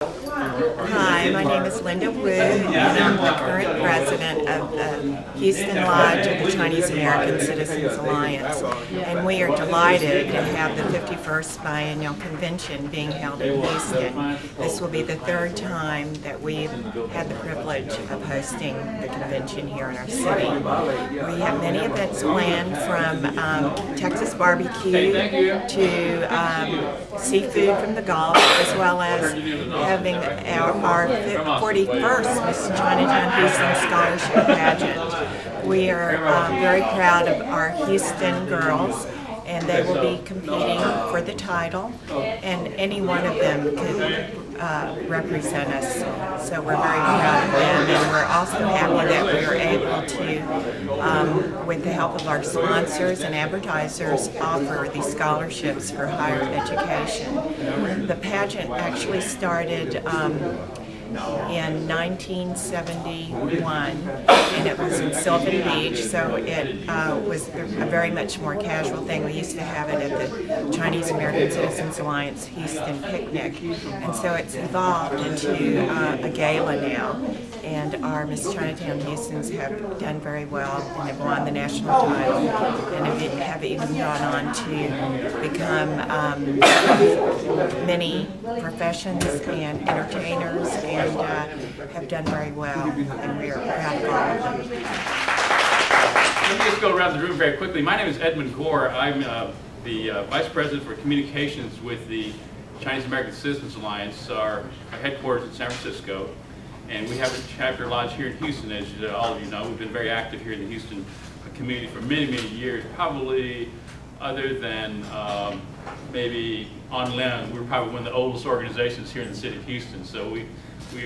Hi, my name is Linda Wu, and I'm the current president of the Houston Lodge of the Chinese American Citizens Alliance. And we are delighted to have the 51st Biennial Convention being held in Houston. This will be the third time that we've had the privilege of hosting the convention here in our city. We have many events planned, from Texas barbecue to seafood from the Gulf, as well as having our 41st Miss Chinatown Houston Scholarship Pageant. We are very proud of our Houston girls, and they will be competing for the title, and any one of them could represent us. So we're very proud of them, and we're also happy that we are able to, with the help of our sponsors and advertisers, offer these scholarships for higher education. The pageant actually started in 1971, and it was in Sylvan Beach, so it was a very much more casual thing. We used to have it at the Chinese American Citizens Alliance Houston Picnic, and so it's evolved into a gala now, and our Miss Chinatown Houstons have done very well and have won the national title, and have even gone on to become many professions and entertainers, and have done very well, and we are proud of all of them. Let me just go around the room very quickly. My name is Edmund Gore. I'm the Vice President for Communications with the Chinese American Citizens Alliance. Our headquarters in San Francisco, and we have a chapter lodge here in Houston. As all of you know, we've been very active here in the Houston community for many, many years, probably other than maybe on land. We're probably one of the oldest organizations here in the city of Houston, so we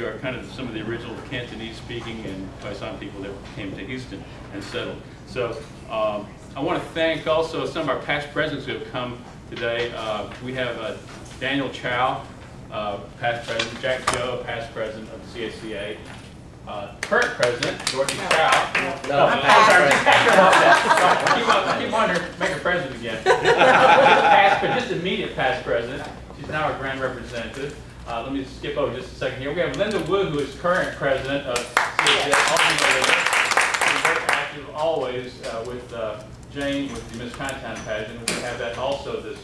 are kind of some of the original Cantonese speaking and Paisan people that came to Houston and settled. So I want to thank also some of our past presidents who have come today. We have Daniel Chow, past president, Jack Joe, past president of the CACA, current president, Dorothy Chow. Keep on her, make her president again. Just immediate past president. She's now our grand representative. Let me skip over just a second here. We have Linda Wu, who is current president of CACA. She's very active always with Jane with the Miss Chinatown pageant. We have that also this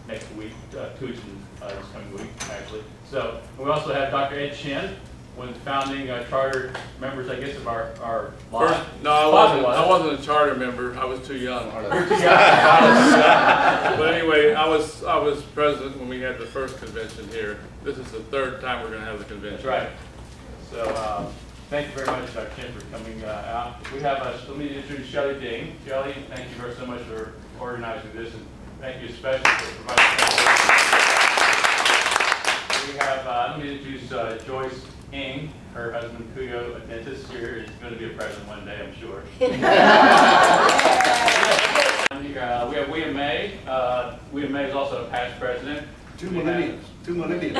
next week, this coming week, actually. So we also have Dr. Ed Shin, one of the founding charter members, I guess, of our lodge. No, I wasn't a charter member. I was too young. You're too young. But anyway, I was president when we had the first convention here. This is the third time we're going to have the convention. That's right. So thank you very much, Dr. Shin, for coming out. We have, let me introduce Shelley Ding. Shelley, thank you very so much for organizing this, and thank you especially for providing. We have, let me introduce Joyce Ng, her husband Kuyo, a dentist here, is going to be a president one day, I'm sure. We have William May. William May is also a past president. Two millennials. Okay.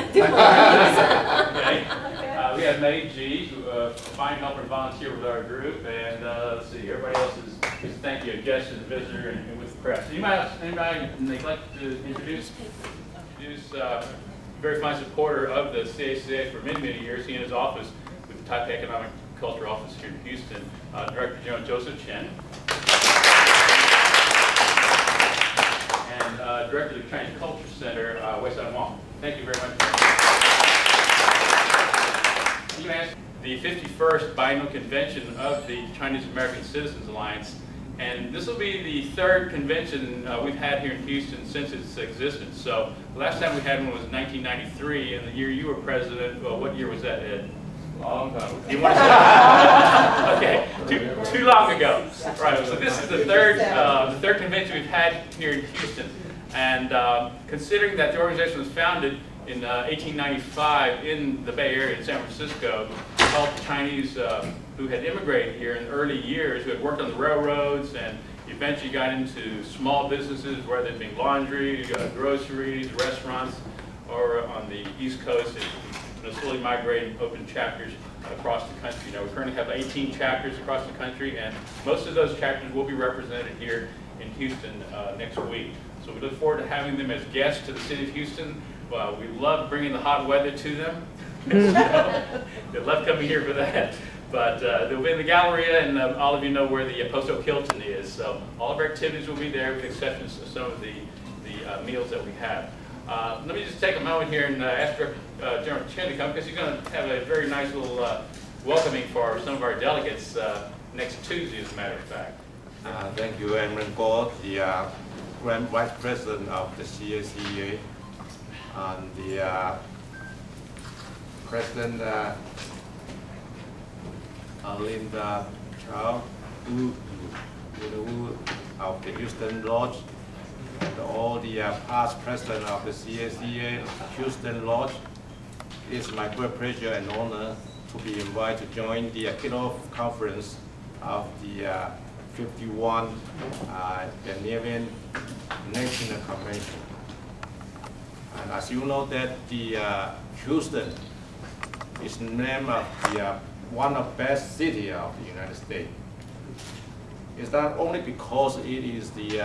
We have May G, who a fine helper and volunteer with our group, and let's see, everybody else is thank you, a guest and a visitor, and with the press. Anybody neglect to introduce very fine supporter of the CACA for many, many years. He in his office with the Taipei Economic Culture Office here in Houston, Director General Joseph Chen, and Director of the Chinese Culture Center, Wei-San Wong. Thank you very much. I'm going to ask the 51st Biennial Convention of the Chinese American Citizens Alliance, and this will be the third convention we've had here in Houston since its existence. So the last time we had one was 1993, and the year you were president, well, what year was that, Ed? Long time ago. You want to say? Okay, too long ago. Right. So this is the third convention we've had here in Houston, and considering that the organization was founded in 1895 in the Bay Area in San Francisco to help Chinese who had immigrated here in the early years, who had worked on the railroads and eventually got into small businesses, whether it be laundry, groceries, restaurants, or on the East Coast, and slowly migrating, open chapters across the country. Now we currently have 18 chapters across the country, and most of those chapters will be represented here in Houston next week. So we look forward to having them as guests to the city of Houston. We love bringing the hot weather to them. So, they love coming here for that. But they'll be in the Galleria, and all of you know where the Post Oak Hilton is. So all of our activities will be there, with the exception of some of the meals that we have. Let me just take a moment here and ask General Chen to come, because he's going to have a very nice little welcoming for some of our delegates next Tuesday, as a matter of fact. Thank you, Emran Gore, the Grand Vice President of the CACEA, and the President Linda Chow, who of the Houston Lodge, and all the past president of the CACEA Houston Lodge. It is my great pleasure and honor to be invited to join the kickoff conference of the 51 Ghanaian National Convention. And as you know, that the Houston is named the one of the best cities of the United States. It's not only because it is the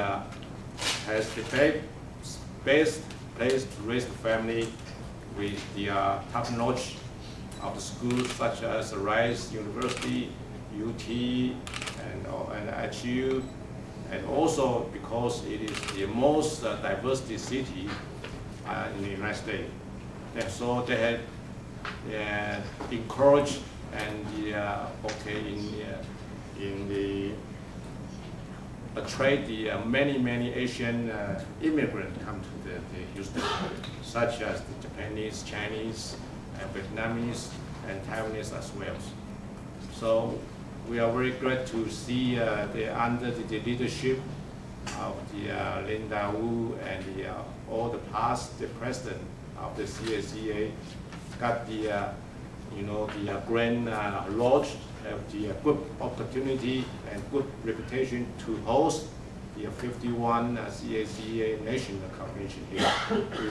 has the best place to raise the family with the top-notch of the schools such as Rice University, UT, and HU, and also because it is the most diverse city in the United States. And so they have encouraged and attract the many Asian immigrants come to the Houston, such as the Japanese, Chinese, and Vietnamese, and Taiwanese as well. So we are very glad to see under the leadership of the Linda Wu and all the past president of the CACEA got the the Grand Lodge have the good opportunity and good reputation to host the 51 CACEA National Convention here.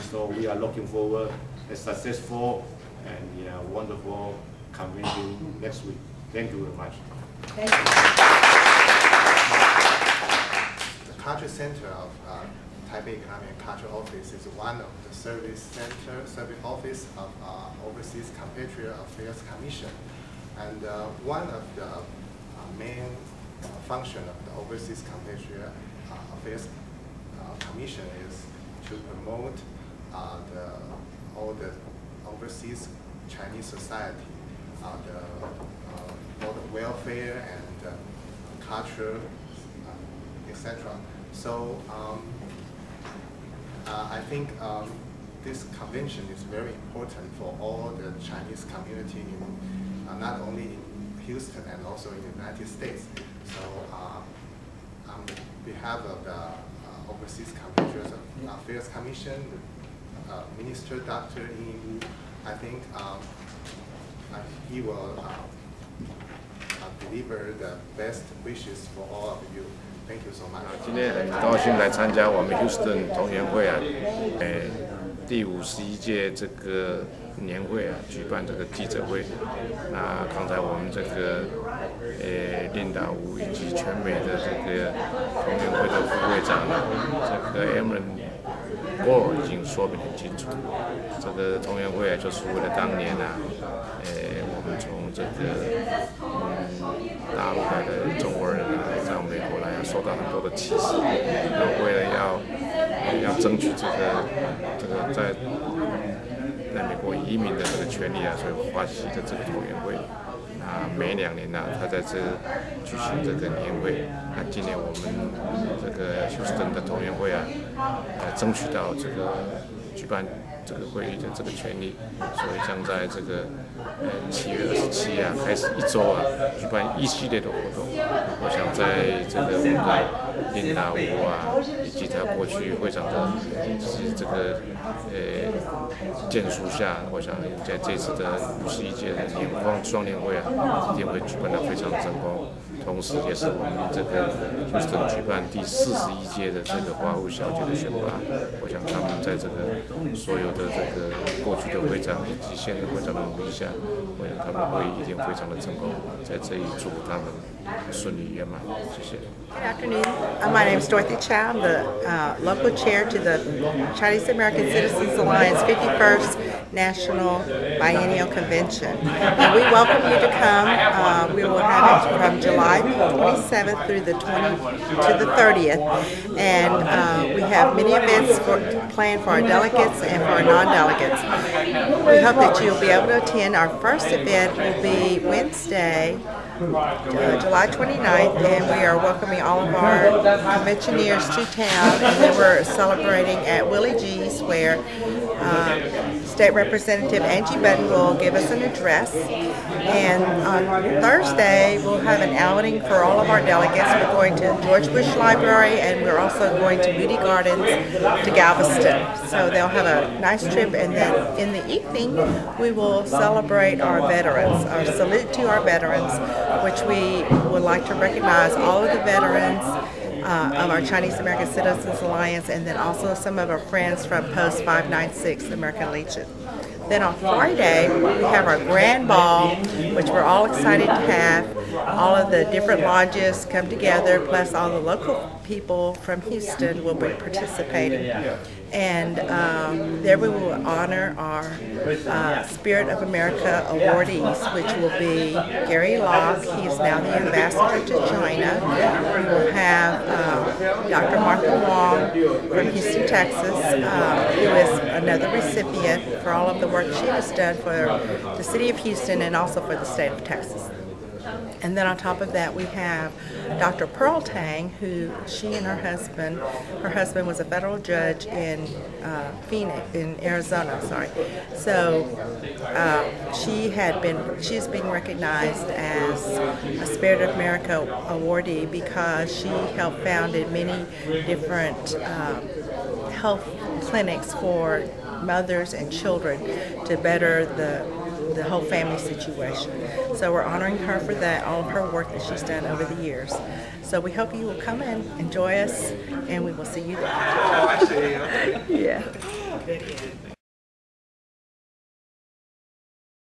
So we are looking forward to a successful and wonderful convention next week. Thank you very much. Thank you. The Culture Center of Taipei Economic and Cultural Office is one of the service office of Overseas Compatriot Affairs Commission. And one of the main function of the Overseas Compatriot Affairs Commission is to promote all the overseas Chinese society, all the welfare and culture, etc. So I think this convention is very important for all the Chinese community in not only in Houston and also in the United States. So on behalf of the Overseas Compatriot Affairs Commission, Minister Dr. Yin, I think he will deliver the best wishes for all of you. Thank you so much. 今天很高兴来参加我们 Houston 同源会第51届这个年会举办这个记者会。那刚才我们这个Linda Wu以及全美的这个同源会的副会长这个 Emran Gore 已经说明很清楚。这个同源会就是为了当年我们从这个大陆来的中国人在美国来受到很多的歧视，那为了要争取这个在美国移民的这个权利所以发起的这个同源会。每2年他在这举行这个年会。那今年我们这个休斯顿的同源会争取到这个举办这个会议的这个权利，所以将在这个7月27开始1周举办一系列的活动。我想在这个我们的Linda Wu以及他过去会长的这个建树下，我想在这次的51届的双年会一定会举办得非常成功。同时，也是我们这个 Houston 举办第41届的这个华户小姐的选拔。我想他们在这个所有的这个过去的会长以及现任会长的努力下，我想他们会一定非常的成功。在这里祝福他们。顺利圆满。谢谢。 Good afternoon. My name is Dorothy Chow. I'm the local chair to the Chinese American Citizens Alliance 51st National Biennial Convention. And we welcome you to come. We will have it from July 27th through the 30th. And we have many events planned for our delegates and for our non-delegates. We hope that you'll be able to attend. Our first event will be Wednesday, July 29th, and we are welcoming all of our conventioneers to town, and then we're celebrating at Willie G's, where State Representative Angie Button will give us an address. And on Thursday, we'll have an outing for all of our delegates. We're going to George Bush Library, and we're also going to Moody Gardens to Galveston. So they'll have a nice trip, and then in the evening, we will celebrate our veterans, our salute to our veterans, which we would like to recognize all of the veterans of our Chinese American Citizens Alliance, and then also some of our friends from Post 596 American Legion. Then on Friday, we have our grand ball, which we're all excited to have. All of the different lodges come together, plus all the local people from Houston will be participating. And there we will honor our Spirit of America awardees, which will be Gary Locke. He is now the ambassador to China. We will have Dr. Martha Wong from Houston, Texas, who is another recipient for all of the work she has done for the city of Houston and also for the state of Texas. And then on top of that, we have Dr. Pearl Tang, who she and her husband was a federal judge in Phoenix, in Arizona, sorry. So she's being recognized as a Spirit of America awardee because she helped founded many different health clinics for mothers and children to better the whole family situation. So we're honoring her for that, all of her work that she's done over the years. So we hope you will come and enjoy us, and we will see you there. Oh, I see. Okay. Yeah.